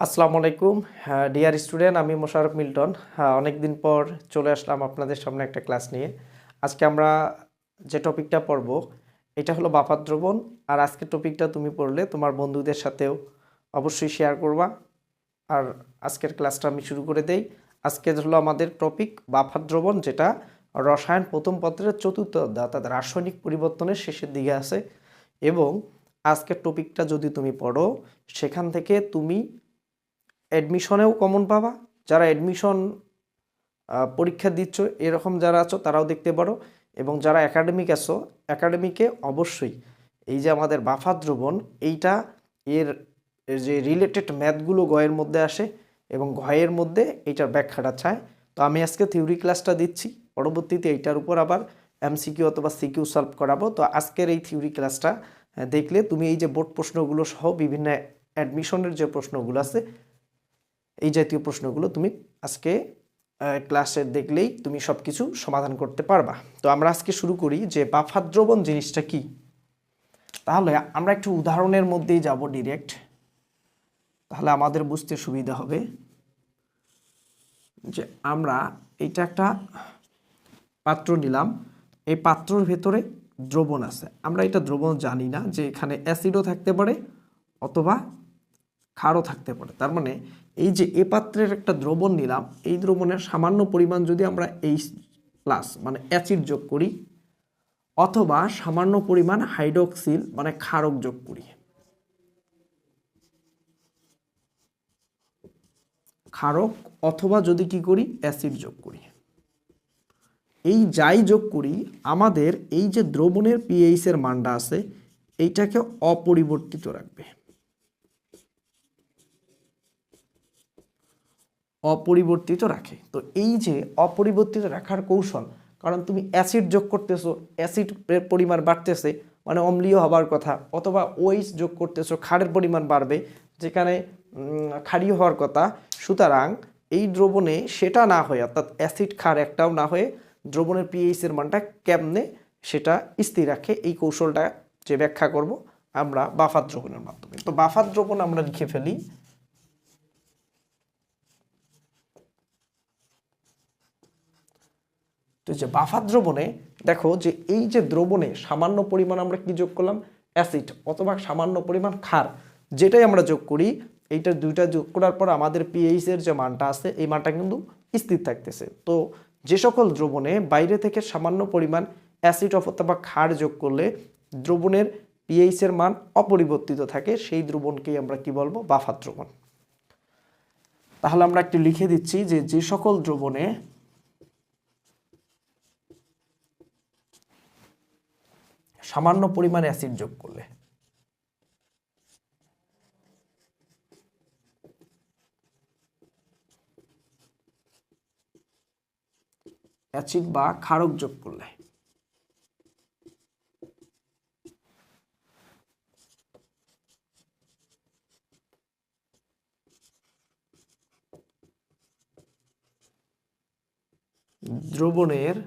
আসসালামু আলাইকুম dear student, আমি মোশাররফ মিল্টন। অনেক দিন পর চলে আসলাম আপনাদের সামনে একটা ক্লাস নিয়ে। আজকে আমরা যে টপিকটা পড়ব এটা হলো বাফার দ্রবণ। আর আজকের টপিকটা তুমি পড়লে তোমার বন্ধুদের সাথেও অবশ্যই শেয়ার করবা। আর আজকের ক্লাসটা আমি শুরু করে দেই। আজকে হলো আমাদের টপিক বাফার দ্রবণ, যেটা রসায়ন প্রথম পত্রের চতুর্থ অধ্যায় অর্থাৎ রাসায়নিক পরিবর্তনের শেষের দিকে আছে। এবং আজকের টপিকটা যদি তুমি পড়ো, সেখান থেকে তুমি অ্যাডমিশনেও কমন পাবা। যারা অ্যাডমিশন পরীক্ষা দিচ্ছ এরকম যারা আছো তারাও দেখতে পারো, এবং যারা একাডেমিক আছো একাডেমিকে অবশ্যই এই যে আমাদের বাফার দ্রবণ এইটা এর যে রিলেটেড ম্যাথগুলো গয়ের মধ্যে আসে এবং ঘয়ের মধ্যে এইটার ব্যাখ্যাটা চায়। তো আমি আজকে থিওরি ক্লাসটা দিচ্ছি, পরবর্তীতে এইটার উপর আবার এমসিকিউ অথবা সিকিউ সলভ করাবো। তো আজকের এই থিওরি ক্লাসটা দেখলে তুমি এই যে বোর্ড প্রশ্নগুলো সহ বিভিন্ন অ্যাডমিশনের যে প্রশ্নগুলো আছে এই জাতীয় প্রশ্নগুলো তুমি আজকে ক্লাসে দেখলেই তুমি সব কিছু সমাধান করতে পারবা। তো আমরা আজকে শুরু করি যে বাফার দ্রবণ জিনিসটা কি। তাহলে আমরা একটু উদাহরণের মধ্যেই যাব ডিরেক্ট, তাহলে আমাদের বুঝতে সুবিধা হবে। যে আমরা এইটা একটা পাত্র নিলাম, এই পাত্রর ভেতরে দ্রবণ আছে। আমরা এটা দ্রবণ জানি না যে এখানে অ্যাসিডও থাকতে পারে অথবা ক্ষারও থাকতে পারে। তার মানে এই যে এ পাত্রের একটা দ্রবণ নিলাম, এই দ্রবণের সামান্য পরিমাণ যদি আমরা H+ মানে অ্যাসিড যোগ করি অথবা সামান্য পরিমাণ হাইড্রোক্সিল মানে ক্ষারক যোগ করি, ক্ষারক অথবা যদি কি করি অ্যাসিড যোগ করি, এই যাই যোগ করি আমাদের এই যে দ্রবণের পিএইচ এর মানটা আছে এইটাকে অপরিবর্তিত রাখবে। অপরিবর্তিত রাখে। তো এই যে অপরিবর্তিত রাখার কৌশল, কারণ তুমি অ্যাসিড যোগ করতেছো, অ্যাসিডের পরিমাণ বাড়তেছে মানে অম্লীয় হবার কথা, অথবা ওইস যোগ করতেছো ক্ষারের পরিমাণ বাড়বে যেখানে ক্ষারীয় হওয়ার কথা। সুতরাং এই দ্রবণে সেটা না হয়ে অর্থাৎ অ্যাসিড ক্ষার একটাও না হয়ে দ্রবণের পিএইচ এর মানটা কেমনে সেটা স্থির রাখে, এই কৌশলটা যে ব্যাখ্যা করব আমরা বাফার দ্রবণের মাধ্যমে। তো বাফার দ্রবণ আমরা লিখে ফেলি। তো যে বাফার দ্রবণে দেখো যে এই যে দ্রবণে সামান্য পরিমাণ আমরা কি যোগ করলাম অ্যাসিড অথবা সামান্য পরিমাণ ক্ষার, যেটাই আমরা যোগ করি এইটা দুইটা যোগ করার পর আমাদের পিএইচ এর যে মানটা আছে এই মানটা কিন্তু স্থির থাকতেছে। তো যে সকল দ্রবণে বাইরে থেকে সামান্য পরিমাণ অ্যাসিড অথবা ক্ষার যোগ করলে দ্রবণের পিএইচ এর মান অপরিবর্তিত থাকে, সেই দ্রবণকেই আমরা কি বলবো বাফার দ্রবণ। তাহলে আমরা একটু লিখে দিচ্ছি যে যে সকল দ্রবণে সামান্য পরিমাণে অ্যাসিড যোগ করলে অ্যাসিড বা ক্ষারক যোগ করলে দ্রবণের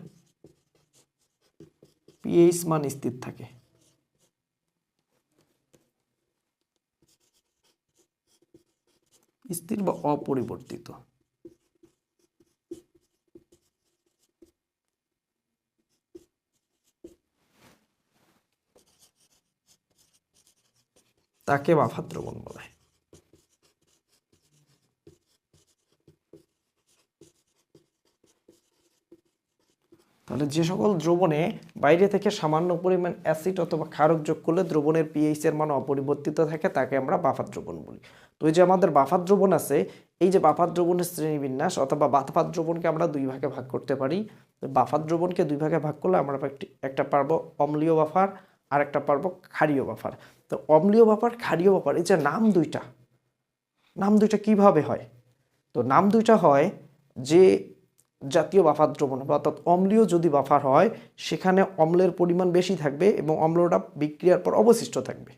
পিএইচ মান স্থির থাকে। স্থির বা অপরিবর্তিত। তাকে বাফার দ্রবণ বলে। তাহলে যে সকল দ্রবণে বাইরে থেকে সামান্য পরিমাণ অ্যাসিড অথবা ক্ষারক যোগ করলে দ্রবণের পিএইচ এর মান অপরিবর্তিত থাকে তাকে আমরা বাফার দ্রবণ বলি। তো এই যে আমাদের বাফার দ্রবণ আছে, এই যে বাফার দ্রবণের শ্রেণীবিন্যাস অথবা বাফার দ্রবণকে আমরা দুই ভাগে ভাগ করতে পারি। বাফার দ্রবণকে দুই ভাগে ভাগ করলে আমরা একটা পারবো অম্লীয় বাফার আর একটা পারবো ক্ষারীয় বাফার। তো অম্লীয় বাফার ক্ষারীয় বাফার এই যে নাম দুইটা কিভাবে হয়? তো নাম দুইটা হয় যে জাতীয় বাফার দ্রবণ অর্থাৎ অম্লীয় যদি বাফার হয় সেখানে অম্লের পরিমাণ বেশি থাকবে এবং অম্লটা বিক্রিয়ার পর অবশিষ্ট থাকবে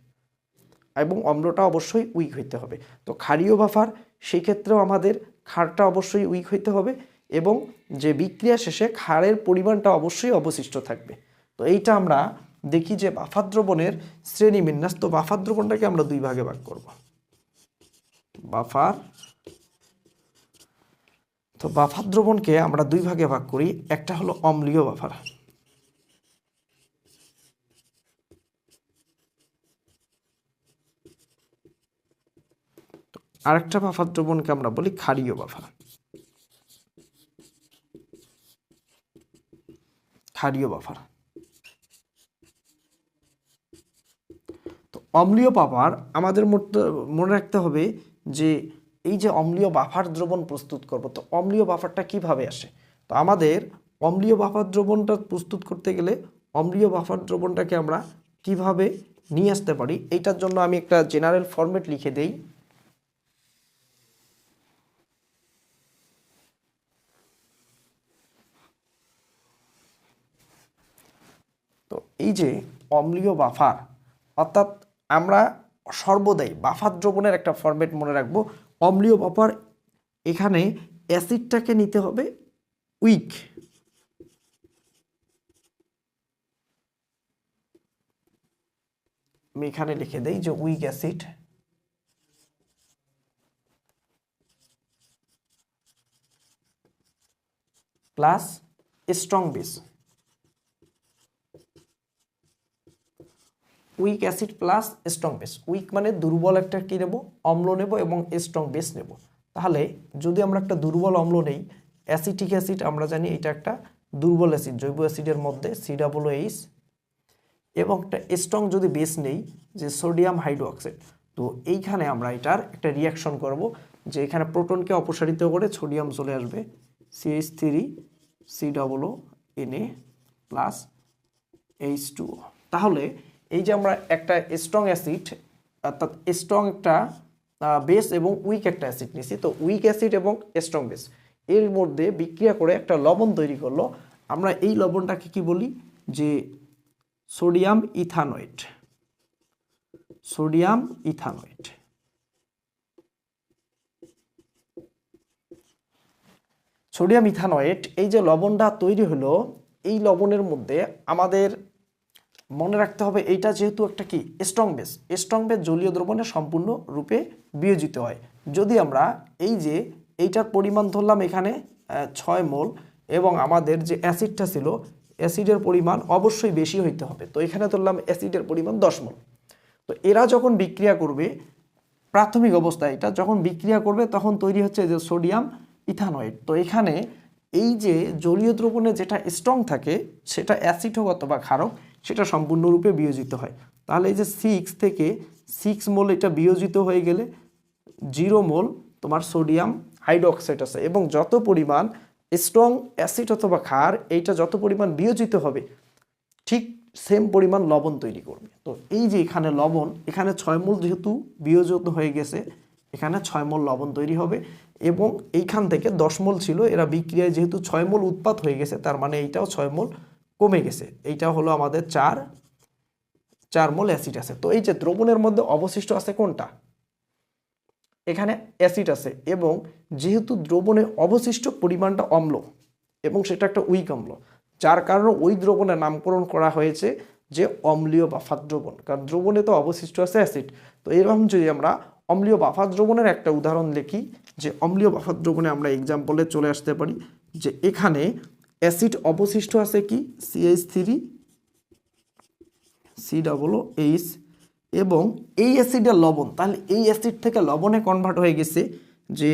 এবং অম্লটা অবশ্যই উইক হইতে হবে। তো ক্ষারীয় বাফার সেই ক্ষেত্রেও আমাদের ক্ষারটা অবশ্যই উইক হইতে হবে এবং যে বিক্রিয়া শেষে ক্ষারের পরিমাণটা অবশ্যই অবশিষ্ট থাকবে। তো এইটা আমরা দেখি যে বাফার দ্রবণের শ্রেণীবিন্যাস। তো বাফার দ্রবণটাকে আমরা দুই ভাগে ভাগ করব। বাফার। তো বাফার দ্রবণকে আমরা দুই ভাগে ভাগ করি, একটা হলো অম্লীয় বাফার, আরেকটা বাফার দ্রবণকে আমরা বলি ক্ষারীয় বাফার। ক্ষারীয় বাফার। তো অম্লীয় বাফার আমাদের মনে রাখতে হবে যে এই যে অম্লীয় বাফার দ্রবণ প্রস্তুত করব, তো অম্লীয় বাফারটা কিভাবে আসে। তো আমাদের অম্লীয় বাফার দ্রবণটা প্রস্তুত করতে গেলে অম্লীয় বাফার দ্রবণটাকে আমরা কিভাবে নিয়ে আসতে পারি, এইটার জন্য আমি একটা জেনারেল ফরম্যাট লিখে দেই। তো এই যে অম্লীয় বাফার, অর্থাৎ আমরা সর্বদাই বাফার দ্রবণের একটা ফরম্যাট মনে রাখবো। অম্লীয় বাফার, এখানে অ্যাসিডটাকে নিতে হবে উইক, আমি এখানে লিখে দেই যে weak acid plus strong base. Weak acid plus strong base. Weak মানে দুর্বল একটা কি নেব, অম্ল নেব, এবং স্ট্রং বেস নেব। তাহলে যদি আমরা একটা দুর্বল অম্ল নেই, অ্যাসিটিক অ্যাসিড আমরা জানি এটা একটা দুর্বল অ্যাসিড, জৈব অ্যাসিডের মধ্যে COOH, এবং একটা স্ট্রং যদি বেস নেই যে সোডিয়াম হাইড্রোক্সাইড, তো এইখানে আমরা এটার একটা রিয়াকশন করব, যে এখানে প্রোটনকে অপসারিত করে সোডিয়াম চলে আসবে, CH3COONA প্লাস H2O। তাহলে এই যে আমরা একটা স্ট্রং অ্যাসিড, অর্থাৎ স্ট্রং একটা বেস এবং উইক একটা অ্যাসিড নিছি, তো উইক অ্যাসিড এবং স্ট্রং বেস এর মধ্যে বিক্রিয়া করে একটা লবণ তৈরি করলো। আমরা এই লবণটাকে কি বলি, যে sodium ethanoate. Sodium ethanoate. Sodium ethanoate, এই যে লবণটা তৈরি হলো, এই লবণের মধ্যে আমাদের মনে রাখতে হবে এইটা যেহেতু একটা কি স্ট্রং বেস, স্ট্রং বেস জলীয় দ্রবণে সম্পূর্ণ রূপে বিয়োজিত হয়। যদি আমরা এই যে এইটার পরিমাণ ধরলাম এখানে 6 মোল, এবং আমাদের যে অ্যাসিডটা ছিল, অ্যাসিডের পরিমাণ অবশ্যই বেশি হইতে হবে, তো এখানে ধরলাম অ্যাসিডের পরিমাণ 10 মোল। তো এরা যখন বিক্রিয়া করবে, প্রাথমিক অবস্থায় এটা যখন বিক্রিয়া করবে তখন তৈরি হচ্ছে যে সোডিয়াম ইথানয়েট। তো এখানে এই যে জলীয় দ্রবণে যেটা স্ট্রং থাকে, সেটা অ্যাসিড হোক অথবা ক্ষারক, সেটা সম্পূর্ণরূপে বিয়োজিত হয়। তাহলে এই যে 6 থেকে 6 মোল এটা বিয়োজিত হয়ে গেলে 0 মোল তোমার সোডিয়াম হাইড্রোক্সাইড আছে, এবং যত পরিমাণ স্ট্রং অ্যাসিড অথবা ক্ষার এইটা যত পরিমাণ বিয়োজিত হবে, ঠিক সেম পরিমাণ লবণ তৈরি করবে। তো এই যে এখানে লবণ, এখানে 6 মোল যেহেতু বিয়োজিত হয়ে গেছে, এখানে 6 মোল লবণ তৈরি হবে, এবং এইখান থেকে 10 মোল ছিল, এরা বিক্রিয়ায় যেহেতু 6 মোল উৎপাদ হয়ে গেছে, তার মানে এইটাও 6 মোল কমে গেছে, এইটা হলো আমাদের 4 মোল অ্যাসিড আছে। তো এই যে দ্রবণের মধ্যে অবশিষ্ট আছে কোনটা, এখানে অ্যাসিড আছে, এবং যেহেতু দ্রবণে অবশিষ্ট পরিমাণটা অম্ল, এবং সেটা একটা উইক অম্ল, যার কারণে ওই দ্রবণের নামকরণ করা হয়েছে যে অম্লীয় বাফার দ্রবণ, কারণ দ্রবণে তো অবশিষ্ট আছে অ্যাসিড। তো এরকম যদি আমরা অম্লীয় বাফার দ্রবণের একটা উদাহরণ লিখি, যে অম্লীয় বাফার দ্রবণে আমরা এক্সাম্পলে চলে আসতে পারি, যে এখানে অ্যাসিড অবশিষ্ট আছে কি CH3COOH, এবং এই অ্যাসিডের লবণ, তাহলে এই অ্যাসিড থেকে লবণে কনভার্ট হয়ে গেছে যে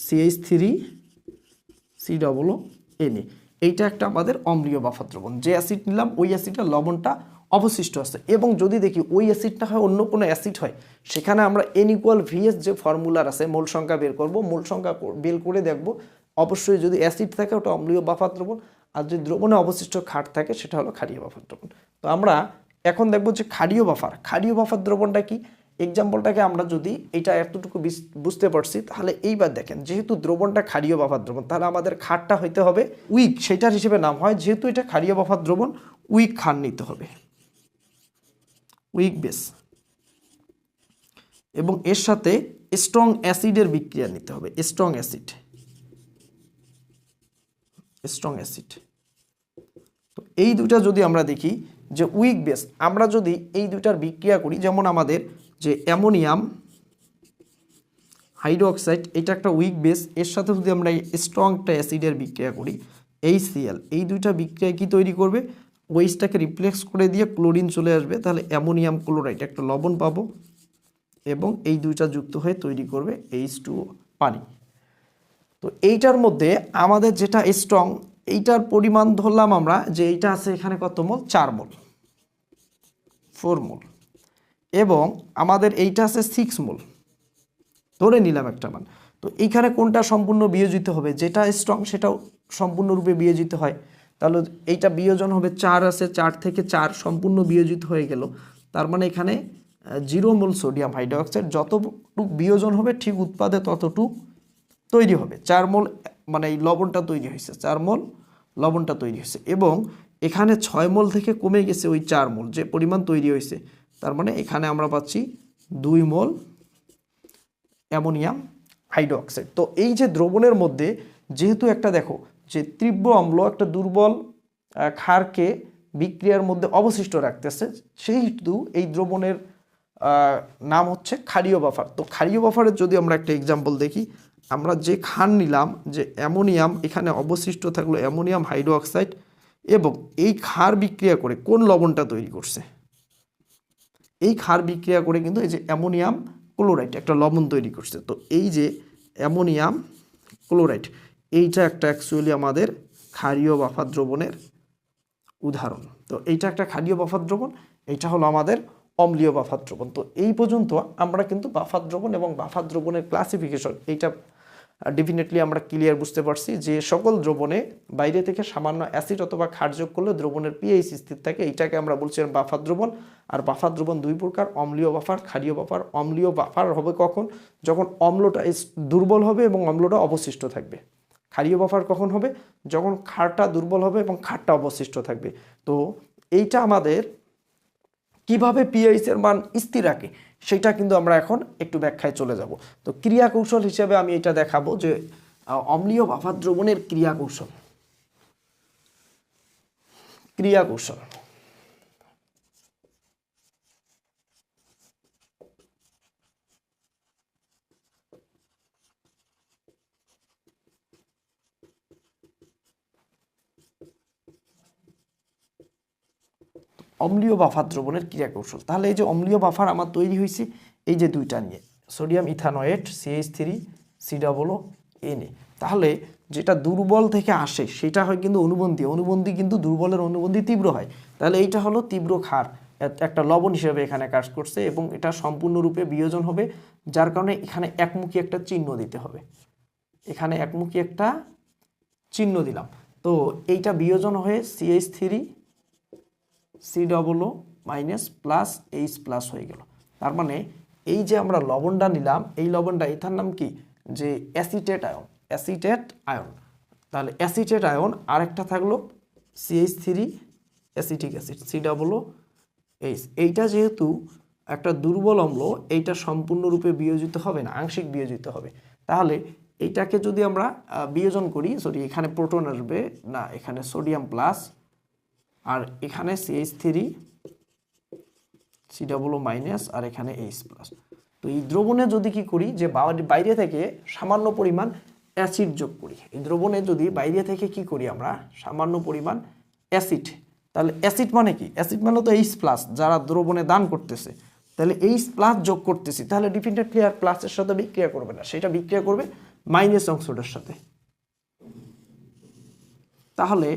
CH3COONA। এইটা একটা আমাদের অম্লীয় বাফার দ্রবণ, যে অ্যাসিড নিলাম ওই অ্যাসিডের লবণটা অবশিষ্ট আছে। এবং যদি দেখি ওই অ্যাসিডটা হয় অন্য কোনো অ্যাসিড হয়, সেখানে আমরা N=VS যে ফর্মুলার আছে, মোল সংখ্যা বের করব, মোল সংখ্যা বের করে দেখব অবশ্যই যদি অ্যাসিড থাকে ওটা অম্লীয় বাফার দ্রবণ, আর যদি দ্রবণে অবশিষ্ট ক্ষার থাকে সেটা হলো ক্ষারীয় বাফার দ্রবণ। তো আমরা এখন দেখব যে ক্ষারীয় বাফার দ্রবণটা কি। এক্সাম্পলটাকে আমরা যদি এটা এতটুকু বুঝতে পারছি, তাহলে এইবার দেখেন, যেহেতু দ্রবণটা ক্ষারীয় বাফার দ্রবণ, তাহলে আমাদের ক্ষারটা হইতে হবে উইক, সেটার হিসেবে নাম হয়, যেহেতু এটা ক্ষারীয় বাফার দ্রবণ, উইক ক্ষার নিতে হবে, উইক বেস, এবং এর সাথে স্ট্রং অ্যাসিডের বিক্রিয়া নিতে হবে, স্ট্রং অ্যাসিড। তো এই দুটা যদি আমরা দেখি যে উইক বেস, আমরা যদি এই দুটার বিক্রিয়া করি, যেমন আমাদের যে অ্যামোনিয়াম হাইড্রোক্সাইড, এটা একটা উইক বেস, এর সাথে যদি আমরা স্ট্রং একটা অ্যাসিডের বিক্রিয়া করি HCl, এই দুইটা বিক্রিয়া কি তৈরি করবে, ওইসটাকে রিপ্লেক্স করে দিয়ে ক্লোরিন চলে আসবে, তাহলে অ্যামোনিয়াম ক্লোরাইড একটা লবণ পাবো এবং এই দুইটা যুক্ত হয়ে তৈরি করবে H2O পানি। তো এইটার মধ্যে আমাদের যেটা স্ট্রং, এইটার পরিমাণ ধরলাম আমরা যে এইটা আছে এখানে কত মোল, 4 মোল 4 মোল, এবং আমাদের এইটা আছে 6 মোল, ধরে নিলাম একটা মান। তো এইখানে কোনটা সম্পূর্ণ বিয়োজিত হবে, যেটা স্ট্রং সেটাও সম্পূর্ণরূপে বিয়োজিত হয়, তাহলে এইটা বিয়োজন হবে 4 আছে, 4 থেকে 4 সম্পূর্ণ বিয়োজিত হয়ে গেল, তার মানে এখানে 0 মোল সোডিয়াম হাইড্রোক্সাইড, যতটুকু বিয়োজন হবে ঠিক উৎপাদে ততটুক তৈরি হবে, 4 মোল মানে এই লবণটা তৈরি হয়েছে, 4 মোল লবণটা তৈরি হয়েছে, এবং এখানে 6 মোল থেকে কমে গেছে ওই 4 মোল যে পরিমাণ তৈরি হয়েছে, তার মানে এখানে আমরা পাচ্ছি 2 মোল অ্যামোনিয়াম হাইড্রোক্সাইড। তো এই যে দ্রবণের মধ্যে যেহেতু একটা দেখো যে তীব্র অম্ল একটা দুর্বল ক্ষারকে বিক্রিয়ার মধ্যে অবশিষ্ট রাখতেছে, সেহেতু এই দ্রবণের নাম হচ্ছে ক্ষারীয় বাফার। তো ক্ষারীয় বাফারের যদি আমরা একটা এক্সাম্পল দেখি, আমরা যে ক্ষার নিলাম, যে অ্যামোনিয়াম এখানে অবশিষ্ট থাকলো অ্যামোনিয়াম হাইড্রোক্সাইড, এবং এই ক্ষার বিক্রিয়া করে কোন লবণটা তৈরি করছে, এই ক্ষার বিক্রিয়া করে কিন্তু এই যে অ্যামোনিয়াম ক্লোরাইড একটা লবণ তৈরি করছে। তো এই যে অ্যামোনিয়াম ক্লোরাইড, এইটা একটা অ্যাকচুয়ালি আমাদের ক্ষারীয় বাফার দ্রবণের উদাহরণ। তো এইটা একটা ক্ষারীয় বাফার দ্রবণ, এইটা হলো আমাদের অম্লীয় বাফার দ্রবণ। তো এই পর্যন্ত আমরা কিন্তু বাফার দ্রবণ এবং বাফার দ্রবণের ক্লাসিফিকেশন এইটা ডেফিনেটলি আমরা ক্লিয়ার বুঝতে পারছি যে সকল দ্রবণে বাইরে থেকে সামান্য অ্যাসিড অথবা ক্ষার যোগ করলে দ্রবণের পিএইচ স্থির থাকে, এইটাকে আমরা বলছিলাম বাফার দ্রবণ। আর বাফার দ্রবণ দুই প্রকার, অম্লীয় বাফার, ক্ষারীয় বাফার। অম্লীয় বাফার হবে কখন, যখন অম্লটা দুর্বল হবে এবং অম্লটা অবশিষ্ট থাকবে। ক্ষারীয় বাফার কখন হবে, যখন ক্ষারটা দুর্বল হবে এবং ক্ষারটা অবশিষ্ট থাকবে। তো এইটা আমাদের কিভাবে পিএইচ এর মান স্থির রাখে সেটা কিন্তু আমরা এখন একটু ব্যাখ্যায় চলে যাব। তো ক্রিয়া কৌশল হিসেবে আমি এটা দেখাবো যে অম্লীয় বাফার দ্রবণের ক্রিয়া কৌশল। অম্লীয় বাফার দ্রবণের ক্রিয়া কৌশল। তাহলে এই যে অম্লীয় বাফার আমার তৈরি হয়েছে এই যে দুইটা নিয়ে, সোডিয়াম ইথানোয়েট CH3COO। তাহলে যেটা দুর্বল থেকে আসে সেটা হয় কিন্তু অনুবন্ধী কিন্তু দুর্বলের অনুবন্ধী তীব্র হয়। তাহলে এইটা হলো তীব্র ক্ষার, একটা লবণ হিসেবে এখানে কাজ করছে, এবং এটা সম্পূর্ণরূপে বিয়োজন হবে, যার কারণে এখানে একমুখী একটা চিহ্ন দিতে হবে, এখানে একমুখী একটা চিহ্ন দিলাম। তো এইটা বিয়োজন হয়ে CH3COO- প্লাস H+ হয়ে গেল। তার মানে এই যে আমরা লবণটা নিলাম, এই লবণটা এটার নাম কি, যে অ্যাসিটেট আয়ন। তাহলে অ্যাসিটেট আয়ন, আরেকটা থাকলো CH3 অ্যাসিটিক অ্যাসিড COOH। এইটা যেহেতু একটা দুর্বল অম্ল, এইটা সম্পূর্ণরূপে বিয়োজিত হবে না, আংশিক বিয়োজিত হবে। তাহলে এইটাকে যদি আমরা বিয়োজন করি, এখানে প্রোটন আসবে না, এখানে সোডিয়াম প্লাস, আর এখানে CH3COO- আর এখানে H+। তো এই দ্রবণে যদি কি করি, যে বাইরে থেকে সামান্য পরিমাণ অ্যাসিড যোগ করি, এই দ্রবণে যদি বাইরে থেকে কি করি আমরা সামান্য পরিমাণ অ্যাসিড, তাহলে অ্যাসিড মানে কি, অ্যাসিড মানে তো H+, যারা দ্রবণে দান করতেছে, তাহলে H+ যোগ করতেছি, তাহলে ডেফিনেটলি আর প্লাসের সাথে বিক্রিয়া করবে না, সেটা বিক্রিয়া করবে মাইনাস অংশটার সাথে। তাহলে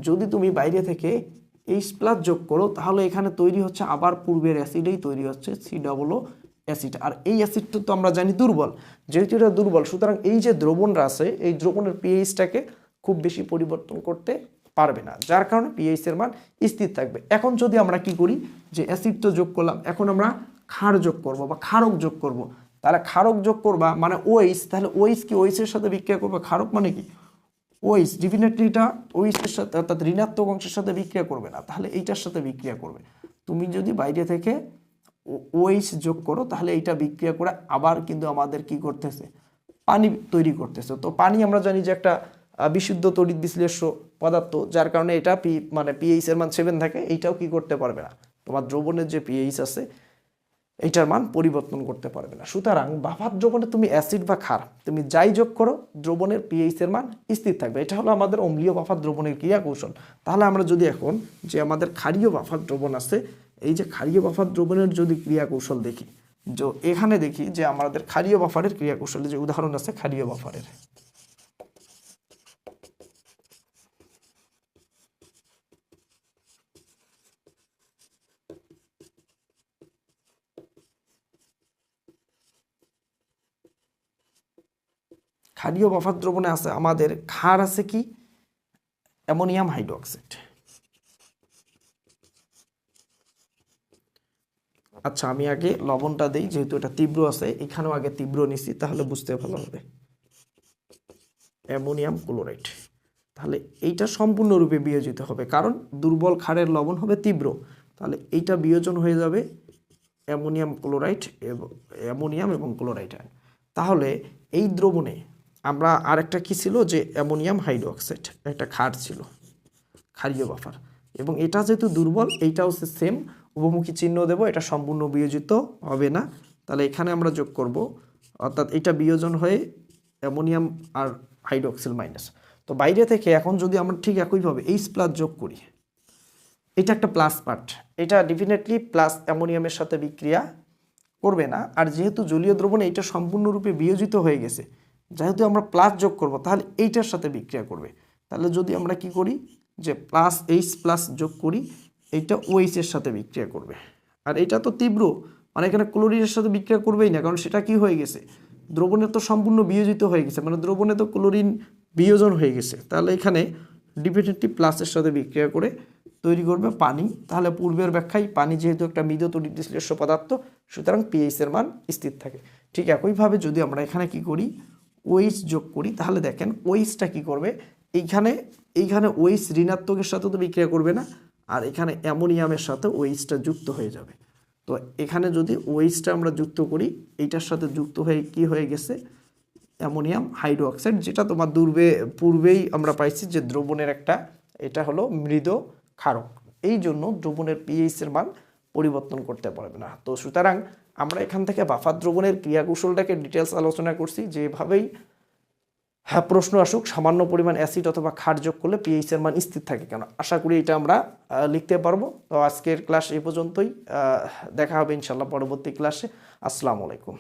যদি তুমি বাইরে থেকে H+ যোগ করো, তাহলে এখানে তৈরি হচ্ছে আবার পূর্বের অ্যাসিডেই তৈরি হচ্ছে COO অ্যাসিড। আর এই অ্যাসিডটা তো আমরা জানি দুর্বল, যেহেতু এটা দুর্বল, সুতরাং এই যে দ্রবণটা আছে এই দ্রবণের পিএইচটাকে খুব বেশি পরিবর্তন করতে পারবে না, যার কারণে পিএইচ এর মান স্থির থাকবে। এখন যদি আমরা কি করি, যে অ্যাসিড তো যোগ করলাম, এখন আমরা ক্ষার যোগ করব বা ক্ষারক যোগ করব। তাহলে ক্ষারক যোগ করবা মানে OH, তাহলে OH কি OH এর সাথে বিক্রিয়া করবে, ক্ষারক মানে কি OH, ডেফিনেটলি এটা OH এর সাথে অর্থাৎ ঋণাত্মক অংশের সাথে বিক্রিয়া করবে না, তাহলে এইটার সাথে বিক্রিয়া করবে। তুমি যদি বাইরে থেকে OH যোগ করো, তাহলে এইটা বিক্রিয়া করে আবার কিন্তু আমাদের কি করতেছে, পানি তৈরি করতেছে। তো পানি আমরা জানি যে একটা বিশুদ্ধ তড়িৎ বিশ্লেষ্য পদার্থ, যার কারণে এটা পিএইচ এর মান 7 থাকে, এইটাও কি করতে পারবে না, তোমার দ্রবণের যে পিএইচ আছে এইটার মান পরিবর্তন করতে পারবে না। সুতরাং বাফার দ্রবণে তুমি অ্যাসিড বা ক্ষার তুমি যাই যোগ করো, দ্রবণের পিএইচ এর মান স্থির থাকবে। এটা হলো আমাদের অম্লীয় বাফার দ্রবণের ক্রিয়া কৌশল। তাহলে আমরা যদি এখন যে আমাদের ক্ষারীয় বাফার দ্রবণ আছে, এই যে ক্ষারীয় বাফার দ্রবণের যদি ক্রিয়া কৌশল দেখি, যে এখানে দেখি যে আমাদের ক্ষারীয় বাফারের ক্রিয়া কৌশলে যে উদাহরণ আছে ক্ষারীয় বাফারের, ক্ষারীয় বাফার দ্রবণে আছে আমাদের ক্ষার আছে কি অ্যামোনিয়াম হাইড্রোক্সাইড। আচ্ছা আমি আগে লবণটা দেই, যেহেতু এটা তীব্র আছে, এখানেও আগে তীব্র নিছি তাহলে বুঝতে ভালো হবে। অ্যামোনিয়াম ক্লোরাইড, তাহলে এইটা সম্পূর্ণরূপে বিয়োজিত হবে, কারণ দুর্বল ক্ষারের লবণ হবে তীব্র, তাহলে এইটা বিয়োজন হয়ে যাবে অ্যামোনিয়াম ক্লোরাইড এবং অ্যামোনিয়াম এবং ক্লোরাইড। তাহলে এই দ্রবণে আমরা আরেকটা কি ছিল যে অ্যামোনিয়াম হাইড্রোক্সাইড একটা ক্ষার ছিল, ক্ষারীয় বাফার, এবং এটা যেহেতু দুর্বল এইটা হচ্ছে সেম উভমুখী চিহ্ন দেব, এটা সম্পূর্ণ বিয়োজিত হবে না। তাহলে এখানে আমরা যোগ করব, অর্থাৎ এটা বিয়োজন হয়ে অ্যামোনিয়াম আর হাইড্রোক্সিল মাইনাস। তো বাইরে থেকে এখন যদি আমরা ঠিক একইভাবে এইচ প্লাস যোগ করি, এটা একটা প্লাস পার্ট, এটা ডেফিনেটলি প্লাস অ্যামোনিয়ামের সাথে বিক্রিয়া করবে না। আর যেহেতু জলীয় দ্রবণে এটা সম্পূর্ণরূপে বিয়োজিত হয়ে গেছে, যেহেতু আমরা প্লাস যোগ করব তাহলে এইটার সাথে বিক্রিয়া করবে। তাহলে যদি আমরা কি করি যে প্লাস এইচ প্লাস যোগ করি, এইটা ওএইচ এর সাথে বিক্রিয়া করবে। আর এটা তো তীব্র, মানে এখানে ক্লোরিনের সাথে বিক্রিয়া করবেই না, কারণ সেটা কি হয়ে গেছে, দ্রবণে তো সম্পূর্ণ বিয়োজিত হয়ে গেছে, মানে দ্রবণে তো ক্লোরিন বিয়োজন হয়ে গেছে। তাহলে এখানে ডেফিনেটলি প্লাসের সাথে বিক্রিয়া করে তৈরি করবে পানি। তাহলে পূর্বের ব্যাখ্যায় পানি যেহেতু একটা মৃদ তড়িৎ বিশ্লেষ্য পদার্থ, সুতরাং পিএইচ এর মান স্থির থাকে। ঠিক একইভাবে যদি আমরা এখানে কি করি ওএইচ যোগ করি, তাহলে দেখেন ওএইচটা কি করবে, এইখানে ওএইচ ঋণাত্মকের সাথে তো বিক্রিয়া করবে না, আর এখানে অ্যামোনিয়ামের সাথে ওএইচটা যুক্ত হয়ে যাবে। তো এখানে যদি ওএইচটা আমরা যুক্ত করি, এইটার সাথে যুক্ত হয়ে কি হয়ে গেছে অ্যামোনিয়াম হাইড্রোক্সাইড, যেটা তোমার পূর্বেই আমরা পাইছি যে দ্রবণের একটা এটা হলো মৃদ ক্ষারক, এই জন্য দ্রবণের পিএইচ এর মান পরিবর্তন করতে পারবে না। তো সুতরাং আমরা এখান থেকে বাফার দ্রবণের ক্রিয়া কৌশলটাকে ডিটেলস আলোচনা করছি, যেভাবেই প্রশ্ন আসুক সামান্য পরিমাণ অ্যাসিড অথবা ক্ষার যোগ করলে পিএইচ এর মান স্থির থাকে কেন, আশা করি এটা আমরা লিখতে পারবো। তো আজকের ক্লাস এই পর্যন্তই, দেখা হবে ইনশাল্লাহ পরবর্তী ক্লাসে। আসসালামু আলাইকুম।